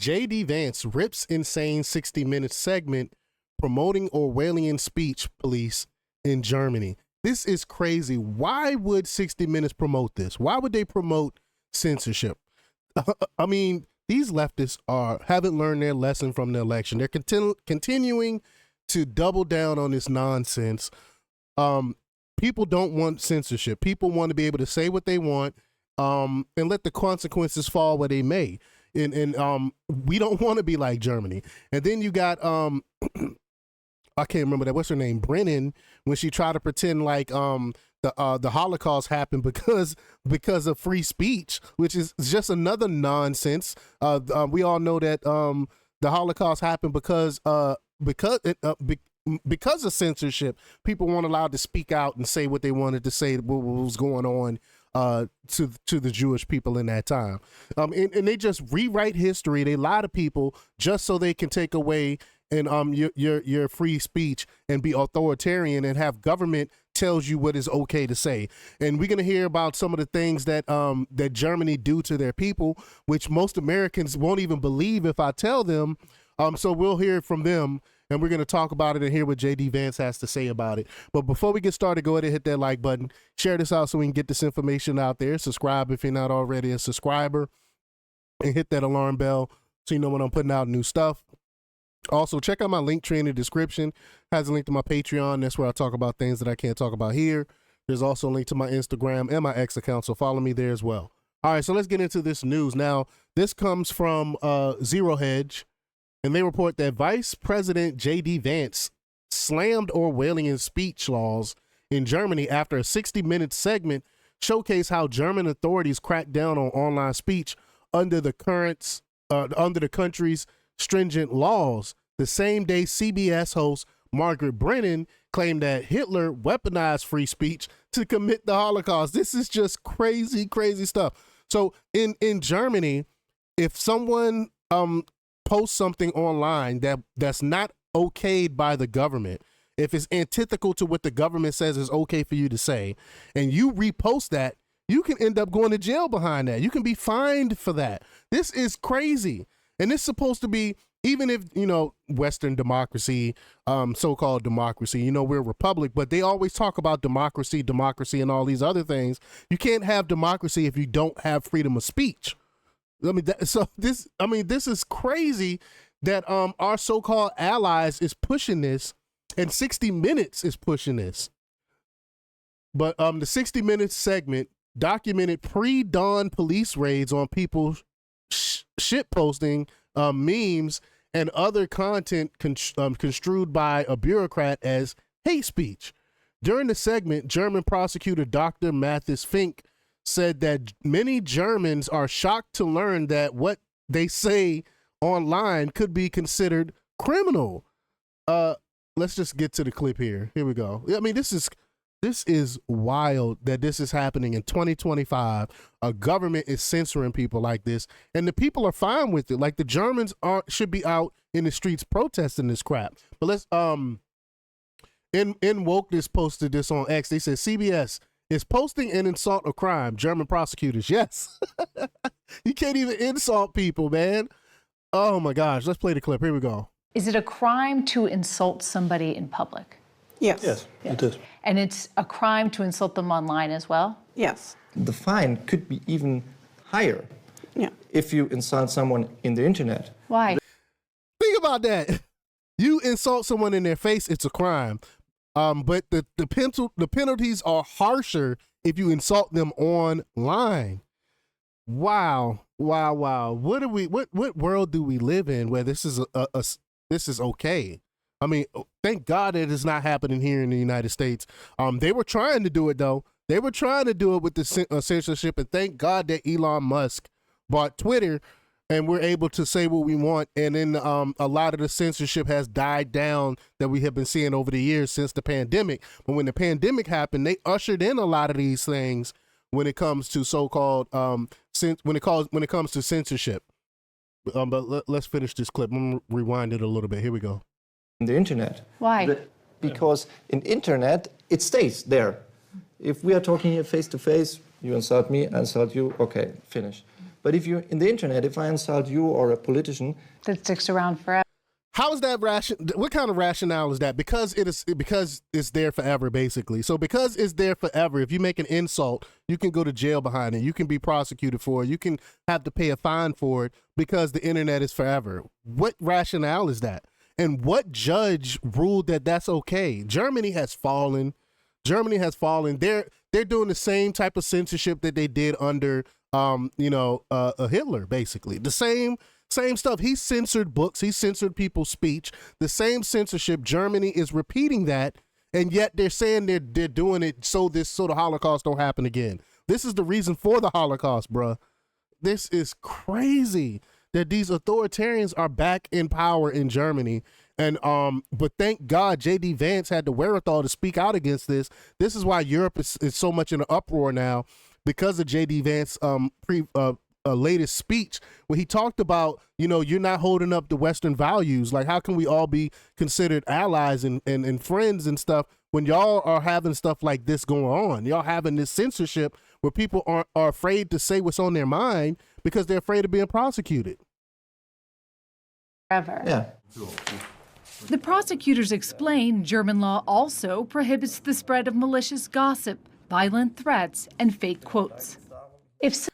J.D. Vance rips insane 60 Minutes segment promoting Orwellian speech police in Germany. This is crazy. Why would 60 Minutes promote this? Why would they promote censorship? I mean, these leftists haven't learned their lesson from the election. They're continuing to double down on this nonsense. People don't want censorship. People want to be able to say what they want and let the consequences fall where they may. And we don't want to be like Germany. And then you got I can't remember that. What's her name? Brennan, when she tried to pretend like the Holocaust happened because of free speech, which is just another nonsense. We all know that the Holocaust happened because of censorship. People weren't allowed to speak out and say what they wanted to say, what was going on to the Jewish people in that time. And they just rewrite history. They lie to people just so they can take away your free speech and be authoritarian and have government tells you what is okay to say. And we're going to hear about some of the things that that Germany do to their people, which most Americans won't even believe if I tell them. So we'll hear from them, and we're going to talk about it and hear what J.D. Vance has to say about it. But before we get started, go ahead and hit that like button. Share this out so we can get this information out there. Subscribe if you're not already a subscriber, and hit that alarm bell so you know when I'm putting out new stuff. Also, check out my link tree in the description. Has a link to my Patreon. That's where I talk about things that I can't talk about here. There's also a link to my Instagram and my X account, so follow me there as well. All right, so let's get into this news. Now, this comes from Zero Hedge, and they report that Vice President J.D. Vance slammed Orwellian speech laws in Germany after a 60-minute segment showcased how German authorities cracked down on online speech under the country's stringent laws. The same day, CBS host Margaret Brennan claimed that Hitler weaponized free speech to commit the Holocaust. This is just crazy, crazy stuff. So in Germany, if someone posts something online that's not okayed by the government, if it's antithetical to what the government says is okay for you to say, and you repost that, you can end up going to jail behind that. You can be fined for that. This is crazy. And it's supposed to be, even if, Western democracy, so-called democracy, we're a republic, but they always talk about democracy, and all these other things. You can't have democracy if you don't have freedom of speech. This is crazy that our so-called allies is pushing this, and 60 Minutes is pushing this. But the 60 Minutes segment documented pre-dawn police raids on people shitposting memes and other content construed by a bureaucrat as hate speech. During the segment, German prosecutor Dr. Mathis Fink said that many Germans are shocked to learn that what they say online could be considered criminal. Let's just get to the clip here. Here we go. I mean, this is wild that this is happening in 2025. A government is censoring people like this, and the people are fine with it. Like, the Germans should be out in the streets protesting this crap. But let's in Wokeness posted this on X. They said CBS is posting an insult or crime. German prosecutors, yes. You can't even insult people, man. Oh my gosh, let's play the clip. Here we go. Is it a crime to insult somebody in public? Yes. Yes, it is. And it's a crime to insult them online as well? Yes. The fine could be even higher if you insult someone in the internet. Why? Think about that. You insult someone in their face, it's a crime. But the penalties are harsher if you insult them online. Wow. What world do we live in where this is this is okay? I mean, thank God it is not happening here in the United States. They were trying to do it, though. They were trying to do it with the censorship, and thank God that Elon Musk bought Twitter, and we're able to say what we want. And then a lot of the censorship has died down that we have been seeing over the years since the pandemic. But when the pandemic happened, they ushered in a lot of these things when it comes to so-called when it comes to censorship. But let's finish this clip. I'm gonna rewind it a little bit. Here we go. In the internet. Why? Because in internet, it stays there. If we are talking here face to face, You insult me, I insult you, okay, finish. But if you're in the internet, if I insult you or a politician, That sticks around forever. How is that what kind of rationale is that? Because it's there forever, basically. So because it's there forever, if you make an insult, you can go to jail behind it. You can be prosecuted for it. You can have to pay a fine for it because the internet is forever. What rationale is that? And what judge ruled that that's okay? Germany has fallen. They're doing the same type of censorship that they did under Hitler, basically. The same stuff. He censored books. He censored people's speech. The same censorship. Germany is repeating that, and yet they're saying they're doing it so the Holocaust don't happen again. This is the reason for the Holocaust, bruh. This is crazy that these authoritarians are back in power in Germany. And but thank God J.D. Vance had the wherewithal to speak out against this. This is why Europe is so much in an uproar now, because of J.D. Vance latest speech, where he talked about, you're not holding up the Western values. Like, how can we all be considered allies and friends and stuff when y'all are having stuff like this going on? Y'all having this censorship where people are afraid to say what's on their mind because they're afraid of being prosecuted. Forever. yeah. The prosecutors explain German law also prohibits the spread of malicious gossip, violent threats, and fake quotes. If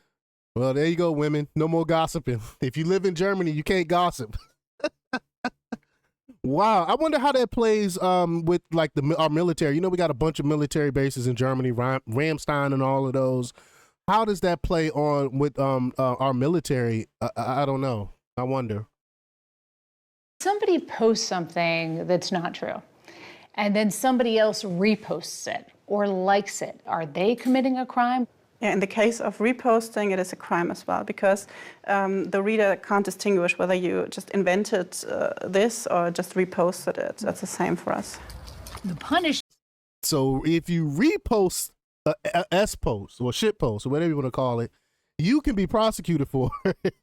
Well, there you go, women. No more gossiping. If you live in Germany, you can't gossip. Wow. I wonder how that plays with like our military. We got a bunch of military bases in Germany, Ramstein and all of those. How does that play on with our military? I don't know. I wonder. somebody posts something that's not true, and then somebody else reposts it or likes it, are they committing a crime? Yeah, in the case of reposting, it is a crime as well, because the reader can't distinguish whether you just invented this or just reposted it. That's the same for us. The punishment. So if you repost a S post or shit post or whatever you want to call it, you can be prosecuted for it.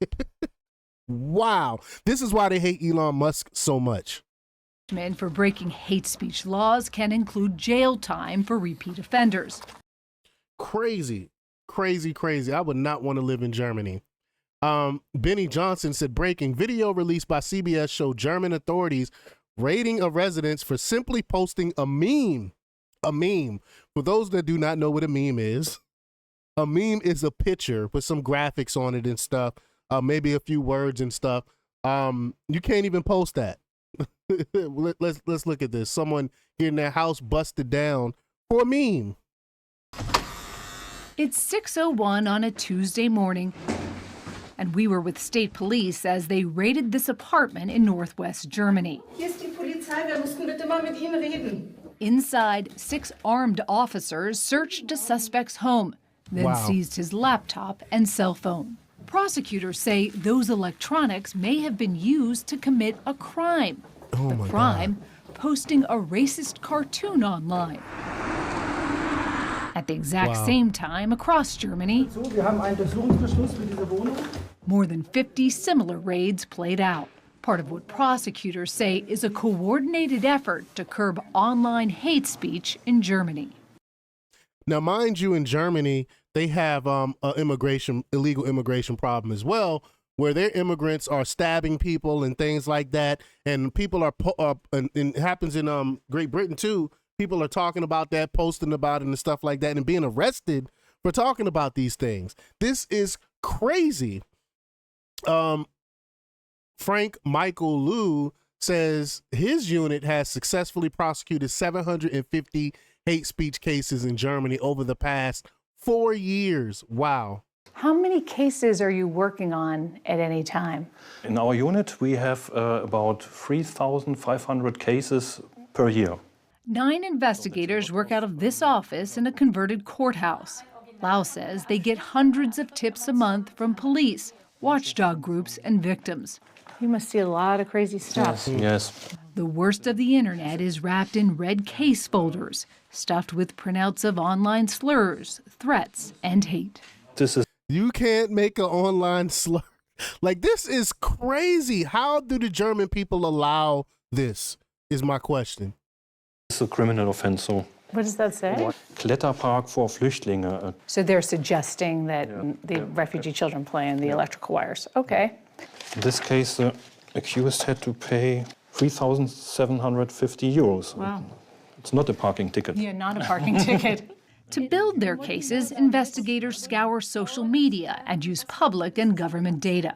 Wow. This is why they hate Elon Musk so much. For breaking hate speech laws can include jail time for repeat offenders. Crazy, crazy, crazy. I would not want to live in Germany. Benny Johnson said, breaking video released by CBS showed German authorities raiding a residence for simply posting a meme. A meme. For those that do not know what a meme is a picture with some graphics on it and stuff, maybe a few words and stuff. You can't even post that. Let's look at this. Someone getting their house busted down for a meme. It's 6:01 on a Tuesday morning, and we were with state police as they raided this apartment in northwest Germany. Hier ist die Polizei, wir mussten bitte mal mit Ihnen reden. Inside, 6 armed officers searched a suspect's home, then seized his laptop and cell phone. Prosecutors say those electronics may have been used to commit a crime. The crime, posting a racist cartoon online. At the exact same time, across Germany, more than 50 similar raids played out. Part of what prosecutors say is a coordinated effort to curb online hate speech in Germany. Now, mind you, in Germany, they have illegal immigration problem as well, where their immigrants are stabbing people and things like that. And people are, and it happens in Great Britain too. People are talking about that, posting about it and stuff like that, and being arrested for talking about these things. This is crazy. Frank Michael Liu says his unit has successfully prosecuted 750 hate speech cases in Germany over the past 4 years. Wow. How many cases are you working on at any time? In our unit, we have about 3,500 cases per year. 9 investigators work out of this office in a converted courthouse. Lau says they get hundreds of tips a month from police, watchdog groups, and victims. You must see a lot of crazy stuff. Yes. The worst of the internet is wrapped in red case folders, stuffed with printouts of online slurs, threats, and hate. You can't make an online slur. Like, this is crazy. How do the German people allow this, is my question. It's a criminal offense, so What does that say? Kletterpark for Flüchtlinge. So they're suggesting that the refugee children play in the electrical wires. Okay. In this case, the accused had to pay 3,750 euros. Wow. It's not a parking ticket. Yeah, not a parking ticket. To build their cases, investigators scour social media and use public and government data.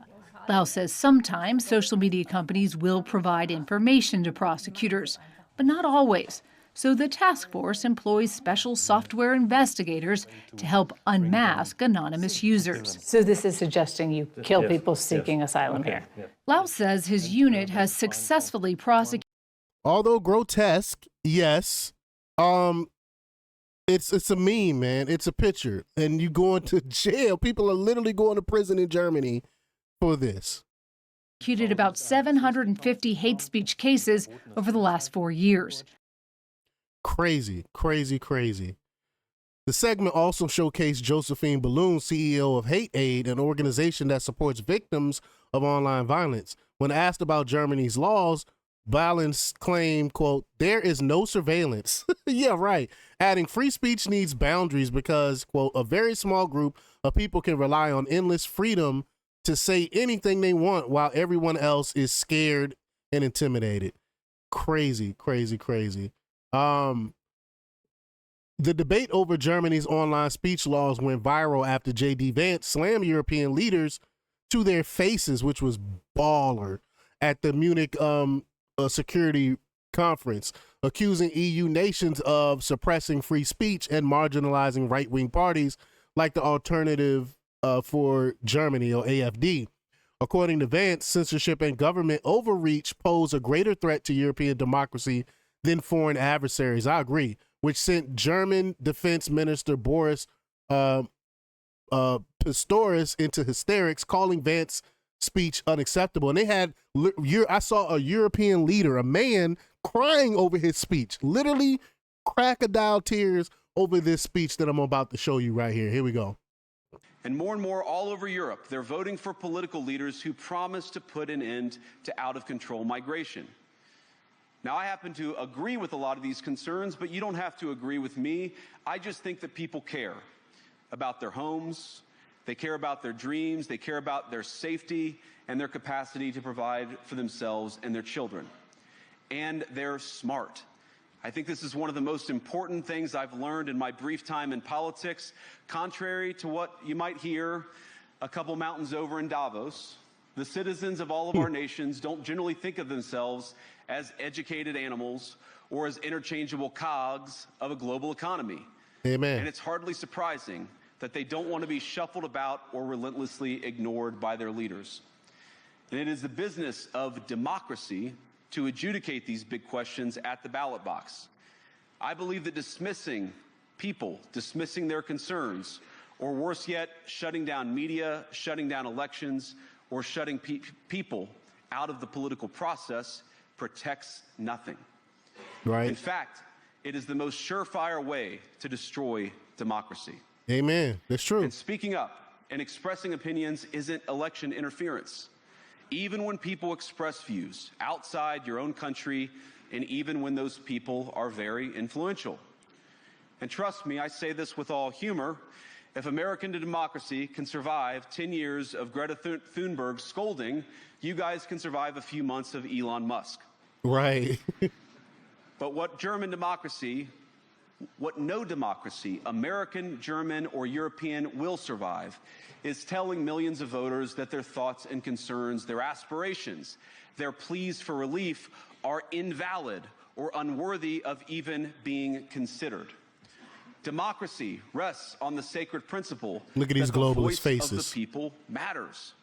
Lau says sometimes social media companies will provide information to prosecutors, but not always. So the task force employs special software investigators to help unmask anonymous users. So this is suggesting you kill people seeking asylum here. Lau says his unit has successfully prosecuted. Although grotesque, yes. It's a meme, man. It's a picture. And you going to jail. People are literally going to prison in Germany for this. Prosecuted about 750 hate speech cases over the last 4 years. Crazy, crazy, crazy. The segment also showcased Josephine Balloon, CEO of Hate Aid, an organization that supports victims of online violence. When asked about Germany's laws, Balance claimed, quote, "There is no surveillance." Yeah, right. Adding, free speech needs boundaries because, quote, "a very small group of people can rely on endless freedom to say anything they want while everyone else is scared and intimidated." Crazy, crazy, crazy. The debate over Germany's online speech laws went viral after J.D. Vance slammed European leaders to their faces, which was baller, at the Munich security conference, accusing EU nations of suppressing free speech and marginalizing right-wing parties like the Alternative for Germany, or AfD. According to Vance, censorship and government overreach pose a greater threat to European democracy than foreign adversaries. I agree, which sent German Defense Minister Boris Pistorius into hysterics, calling Vance's speech unacceptable. And they had, I saw a European leader, a man, crying over his speech, literally crocodile tears over this speech that I'm about to show you right here. Here we go. And more all over Europe, they're voting for political leaders who promise to put an end to out-of-control migration. Now, I happen to agree with a lot of these concerns, but you don't have to agree with me. I just think that people care about their homes, they care about their dreams, they care about their safety and their capacity to provide for themselves and their children. And they're smart. I think this is one of the most important things I've learned in my brief time in politics. Contrary to what you might hear a couple mountains over in Davos, the citizens of all of our nations don't generally think of themselves as educated animals or as interchangeable cogs of a global economy. Amen. And it's hardly surprising that they don't want to be shuffled about or relentlessly ignored by their leaders. And it is the business of democracy to adjudicate these big questions at the ballot box. I believe that dismissing people, dismissing their concerns, or worse yet, shutting down media, shutting down elections, or shutting people out of the political process protects nothing. Right. In fact, it is the most surefire way to destroy democracy. Amen. That's true. And speaking up and expressing opinions isn't election interference. Even when people express views outside your own country, and even when those people are very influential. And trust me, I say this with all humor, if American democracy can survive 10 years of Greta Thunberg scolding, you guys can survive a few months of Elon Musk. Right. But what German democracy, what no democracy, American, German, or European, will survive is telling millions of voters that their thoughts and concerns, their aspirations, their pleas for relief are invalid or unworthy of even being considered. Democracy rests on the sacred principle Look at these that the globalist voice faces. of the people matters.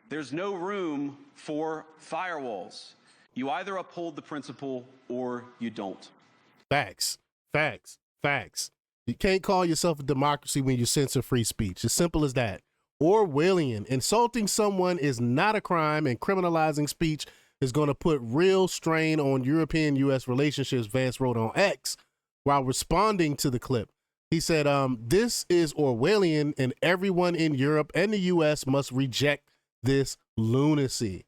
There's no room for firewalls. You either uphold the principle or you don't. Facts, facts, facts. You can't call yourself a democracy when you censor free speech. As simple as that. Orwellian. Insulting someone is not a crime, and criminalizing speech is going to put real strain on European-U.S. relationships, Vance wrote on X while responding to the clip. He said, this is Orwellian, and everyone in Europe and the U.S. must reject this lunacy.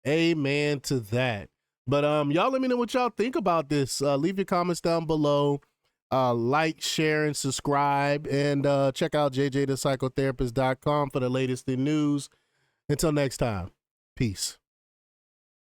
Amen to that. But y'all let me know what y'all think about this. Leave your comments down below. Like, share, and subscribe. And check out jjthepsychotherapist.com for the latest in news. Until next time, peace.